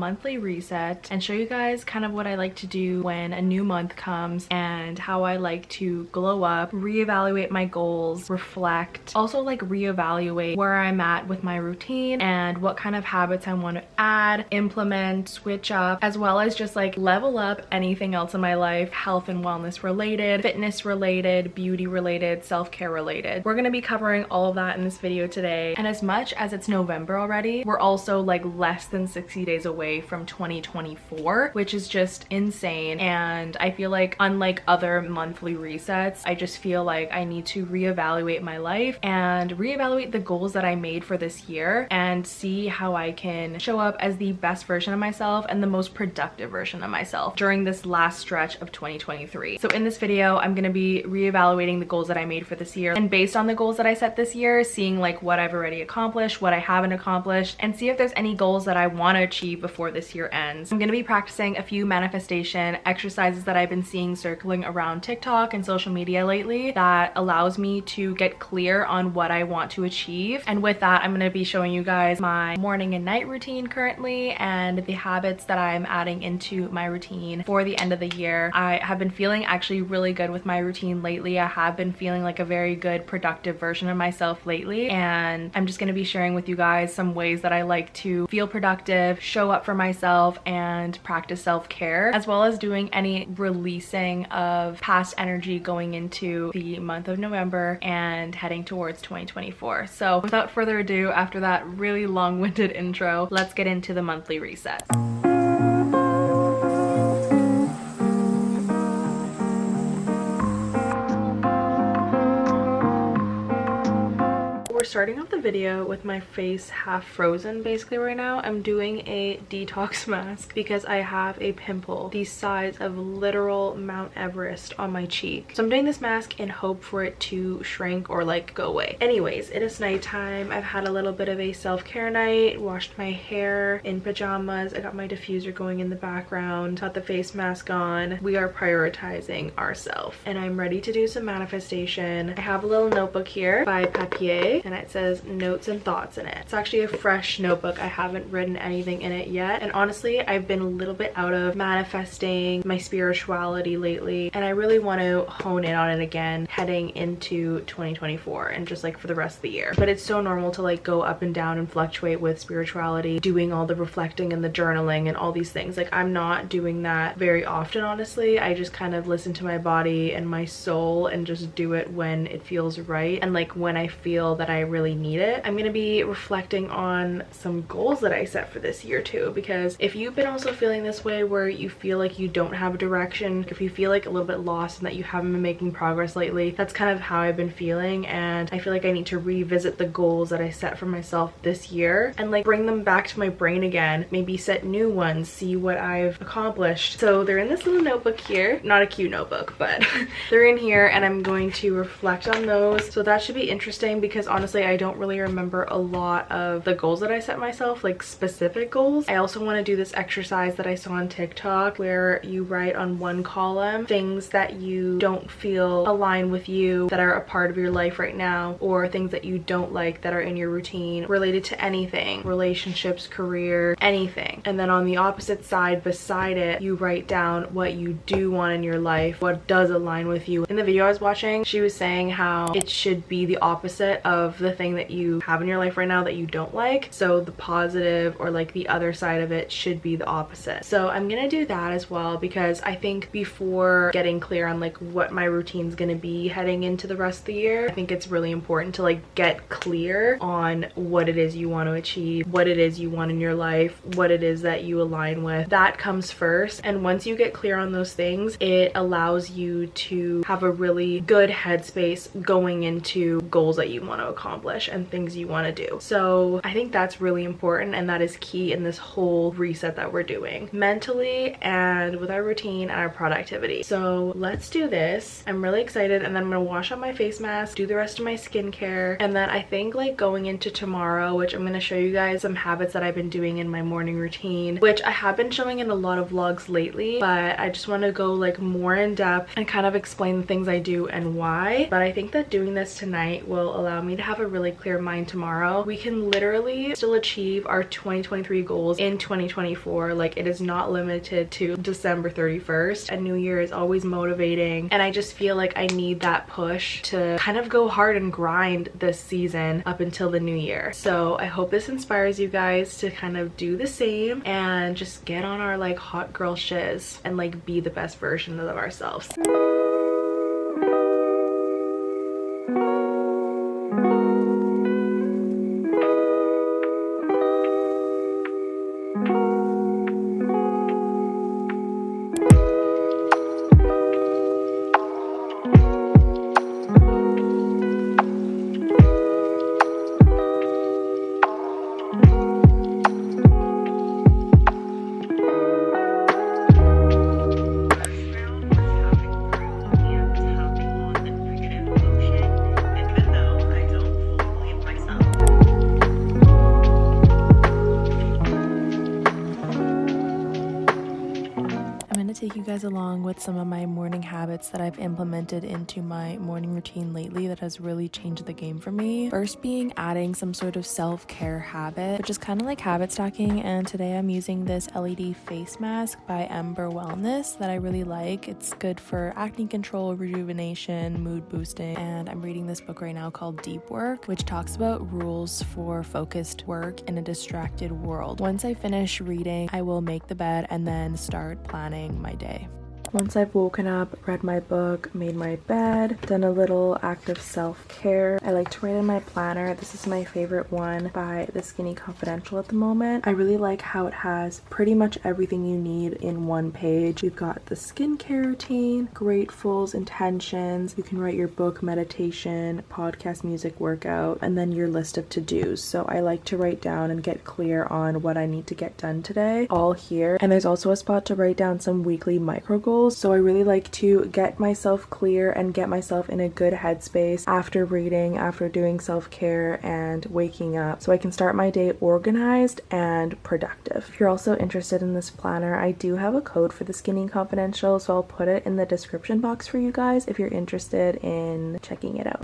monthly reset and show you guys kind of what I like to do when a new month comes and how I like to glow up, reevaluate my goals, reflect, also like reevaluate where I'm at with my routine and what kind of habits I want to add, implement, switch up, as well as just like level up anything else in my life, health and wellness related, fitness related, beauty related, self-care related. We're going to be covering all of that in this video today. And as much as it's November already, we're also like less than 60 days away from 2024, which is just insane. And I feel like unlike other monthly resets, I just feel like I need to reevaluate my life and reevaluate the goals that I made for this year and see how I can show up as the best version of myself and the most productive version of myself during this last stretch of 2023. So in this video, I'm going to be reevaluating the goals that I made for this year, and based on the goals that I set this year, seeing like what I've already accomplished, what I haven't accomplished, and see if there's any goals that I want to achieve before this year ends. I'm going to be practicing a few manifestation exercises that I've been seeing circling around TikTok and social media lately that allows me to get clear on what I want to achieve. And with that, I'm going to be showing you guys my morning and night routine currently and the habits that I'm adding into my routine for the end of the year. I have been feeling actually really good with my routine lately. I have been feeling like a very good productive version of myself lately, and I'm just going to be sharing with you guys some ways that I like to feel productive, show up for myself, and practice self-care, as well as doing any releasing of past energy going into the month of November and heading towards 2024. So without further ado, after that really long-winded intro, let's get into the monthly reset. Starting off the video with my face half frozen basically right now. I'm doing a detox mask because I have a pimple the size of literal Mount Everest on my cheek. So I'm doing this mask in hope for it to shrink or like go away. Anyways, it is nighttime. I've had a little bit of a self-care night, washed my hair in pajamas. I got my diffuser going in the background, got the face mask on. We are prioritizing ourselves and I'm ready to do some manifestation. I have a little notebook here by Papier and it says notes and thoughts in it. It's actually a fresh notebook. I haven't written anything in it yet, and honestly I've been a little bit out of manifesting my spirituality lately, and I really want to hone in on it again heading into 2024 and just like for the rest of the year. But it's so normal to like go up and down and fluctuate with spirituality, doing all the reflecting and the journaling and all these things. Like I'm not doing that very often, honestly. I just kind of listen to my body and my soul and just do it when it feels right and like when I feel that I really need it. I'm going to be reflecting on some goals that I set for this year too, because if you've been also feeling this way where you feel like you don't have a direction, if you feel like a little bit lost and that you haven't been making progress lately, that's kind of how I've been feeling, and I feel like I need to revisit the goals that I set for myself this year and like bring them back to my brain again, maybe set new ones, see what I've accomplished. So they're in this little notebook here, not a cute notebook, but they're in here and I'm going to reflect on those. So that should be interesting because honestly I don't really remember a lot of the goals that I set myself, like specific goals. I also want to do this exercise that I saw on TikTok where you write on one column things that you don't feel align with you that are a part of your life right now, or things that you don't like that are in your routine related to anything, relationships, career, anything. And then on the opposite side beside it, you write down what you do want in your life, what does align with you. In the video I was watching, she was saying how it should be the opposite of the thing that you have in your life right now that you don't like. So the positive or like the other side of it should be the opposite. So I'm gonna do that as well because I think before getting clear on like what my routine's gonna be heading into the rest of the year, I think it's really important to like get clear on what it is you want to achieve, what it is you want in your life, what it is that you align with. That comes first, and once you get clear on those things, it allows you to have a really good headspace going into goals that you want to accomplish and things you want to do. So I think that's really important, and that is key in this whole reset that we're doing mentally and with our routine and our productivity. So let's do this. I'm really excited, and then I'm gonna wash out my face mask, do the rest of my skincare, and then I think like going into tomorrow, which I'm gonna show you guys some habits that I've been doing in my morning routine, which I have been showing in a lot of vlogs lately, but I just want to go like more in depth and kind of explain the things I do and why. But I think that doing this tonight will allow me to have have a really clear mind tomorrow, we can literally still achieve our 2023 goals in 2024. Like, it is not limited to December 31st. A new year is always motivating, and I just feel like I need that push to kind of go hard and grind this season up until the new year. So I hope this inspires you guys to kind of do the same and just get on our like hot girl shiz and like be the best version of ourselves. Take you guys along with some of my morning habits that I've implemented into my morning routine lately that has really changed the game for me. First being adding some sort of self-care habit, which is kind of like habit stacking, and today I'm using this LED face mask by Ember Wellness that I really like. It's good for acne control, rejuvenation, mood boosting, and I'm reading this book right now called Deep Work, which talks about rules for focused work in a distracted world. Once I finish reading, I will make the bed and then start planning my day. Once I've woken up, read my book, made my bed, done a little act of self-care, I like to write in my planner. This is my favorite one by The Skinny Confidential at the moment. I really like how it has pretty much everything you need in one page. We've got the skincare routine, gratefuls, intentions. You can write your book, meditation, podcast, music, workout, and then your list of to-dos. So I like to write down and get clear on what I need to get done today, all here. And there's also a spot to write down some weekly micro goals. So I really like to get myself clear and get myself in a good headspace after reading, after doing self-care and waking up, so I can start my day organized and productive. If you're also interested in this planner, I do have a code for the Skinny Confidential, so I'll put it in the description box for you guys if you're interested in checking it out.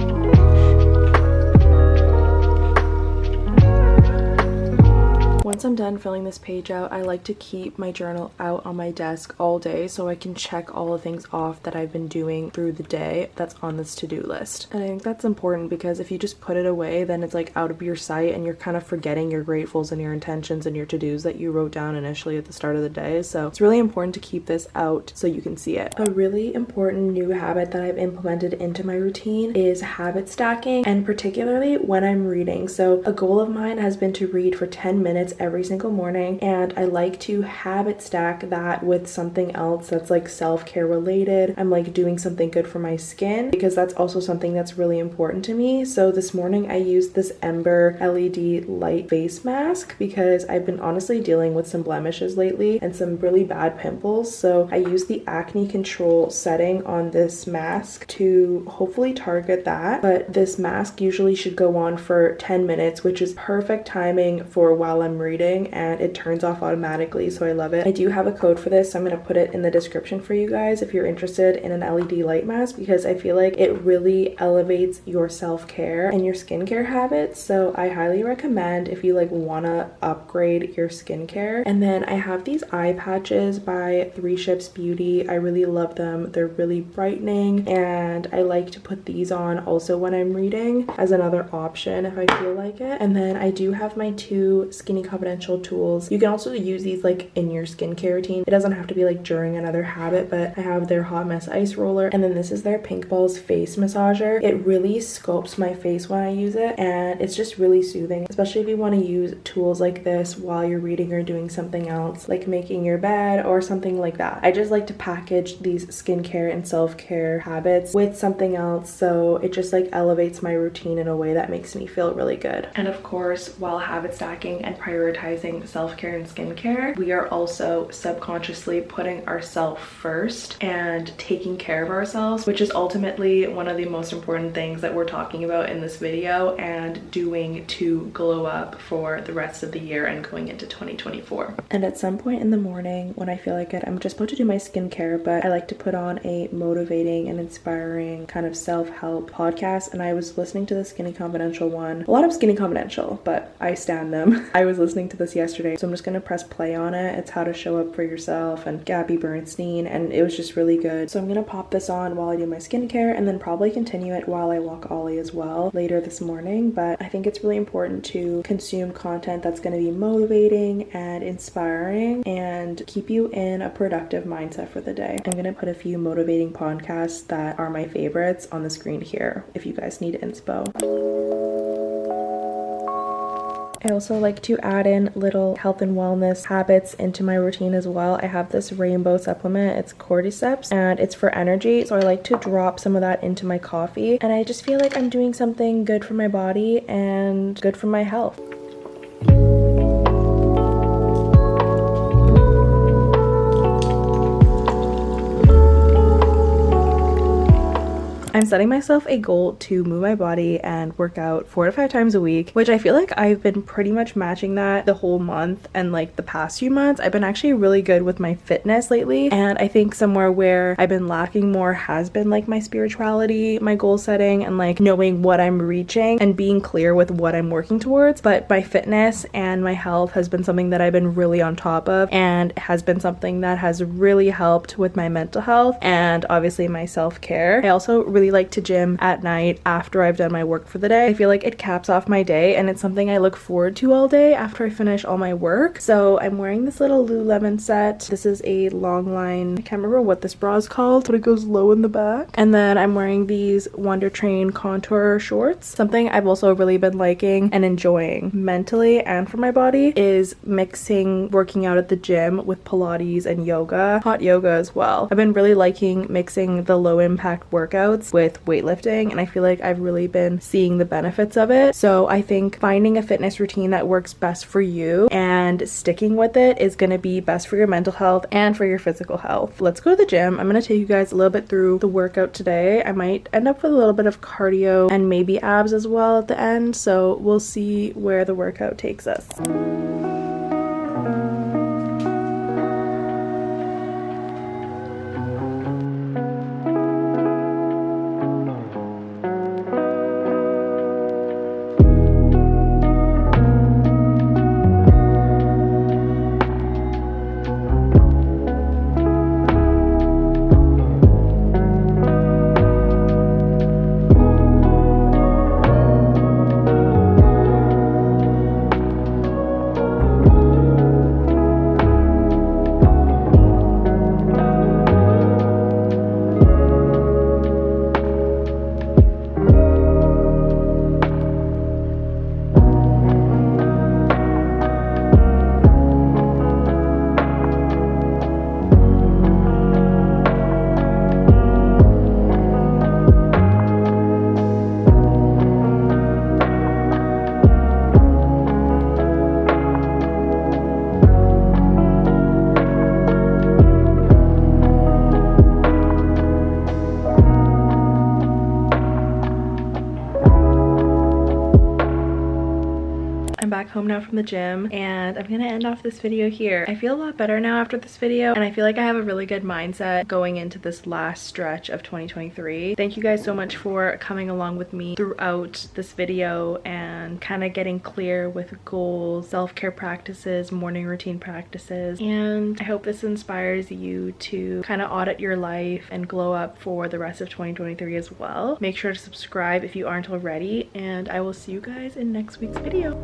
Once I'm done filling this page out, I like to keep my journal out on my desk all day so I can check all the things off that I've been doing through the day that's on this to-do list. And I think that's important because if you just put it away, then it's like out of your sight and you're kind of forgetting your gratefuls and your intentions and your to-dos that you wrote down initially at the start of the day. So it's really important to keep this out so you can see it. A really important new habit that I've implemented into my routine is habit stacking, and particularly when I'm reading. So a goal of mine has been to read for 10 minutes every single morning, and I like to habit stack that with something else that's like self-care related. I'm like doing something good for my skin because that's also something that's really important to me. So this morning I used this Ember LED light face mask because I've been honestly dealing with some blemishes lately and some really bad pimples. So I used the acne control setting on this mask to hopefully target that. But this mask usually should go on for 10 minutes, which is perfect timing for while I'm reading, and it turns off automatically, so I love it. I do have a code for this, so I'm going to put it in the description for you guys if you're interested in an LED light mask, because I feel like it really elevates your self-care and your skincare habits. So I highly recommend if you like want to upgrade your skincare. And then I have these eye patches by 3 Ships Beauty. I really love them. They're really brightening, and I like to put these on also when I'm reading as another option if I feel like it. And then I do have my 2 Skinny Confidential tools. You can also use these like in your skincare routine. It doesn't have to be like during another habit, but I have their Hot Mess Ice Roller, and then this is their Pink Balls face massager. It really sculpts my face when I use it, and it's just really soothing, especially if you want to use tools like this while you're reading or doing something else, like making your bed or something like that. I just like to package these skincare and self-care habits with something else, so it just like elevates my routine in a way that makes me feel really good. And of course, while habit stacking and prioritizing prioritizing self-care and skincare, we are also subconsciously putting ourselves first and taking care of ourselves, which is ultimately one of the most important things that we're talking about in this video and doing to glow up for the rest of the year and going into 2024. And at some point in the morning when I feel like it, I'm just about to do my skincare, but I like to put on a motivating and inspiring kind of self-help podcast, and I was listening to the Skinny Confidential one. A lot of Skinny Confidential, but I stand them. I was listening to this yesterday, so I'm just gonna press play on it. It's How to Show Up for Yourself and Gabby Bernstein, and it was just really good. So I'm gonna pop this on while I do my skincare and then probably continue it while I walk Ollie as well later this morning. But I think it's really important to consume content that's gonna be motivating and inspiring and keep you in a productive mindset for the day. I'm gonna put a few motivating podcasts that are my favorites on the screen here if you guys need inspo. I also like to add in little health and wellness habits into my routine as well. I have this rainbow supplement, it's cordyceps, and it's for energy, so I like to drop some of that into my coffee, and I just feel like I'm doing something good for my body and good for my health. I'm setting myself a goal to move my body and work out 4 to 5 times a week, which I feel like I've been pretty much matching that the whole month, and like the past few months I've been actually really good with my fitness lately. And I think somewhere where I've been lacking more has been like my spirituality, my goal setting, and like knowing what I'm reaching and being clear with what I'm working towards. But my fitness and my health has been something that I've been really on top of, and has been something that has really helped with my mental health and obviously my self-care. I also really like to gym at night after I've done my work for the day. I feel like it caps off my day, and it's something I look forward to all day after I finish all my work. So I'm wearing this little Lululemon set. This is a long line, I can't remember what this bra is called, but it goes low in the back. And then I'm wearing these Wonder Train contour shorts. Something I've also really been liking and enjoying mentally and for my body is mixing working out at the gym with Pilates and yoga, hot yoga as well. I've been really liking mixing the low impact workouts with weightlifting, and I feel like I've really been seeing the benefits of it. So I think finding a fitness routine that works best for you and sticking with it is going to be best for your mental health and for your physical health. Let's go to the gym. I'm going to take you guys a little bit through the workout today. I might end up with a little bit of cardio and maybe abs as well at the end, so we'll see where the workout takes us. Back home now from the gym, and I'm gonna end off this video here. I feel a lot better now after this video, and I feel like I have a really good mindset going into this last stretch of 2023. Thank you guys so much for coming along with me throughout this video and kind of getting clear with goals, self-care practices, morning routine practices, and I hope this inspires you to kind of audit your life and glow up for the rest of 2023 as well. Make sure to subscribe if you aren't already, and I will see you guys in next week's video.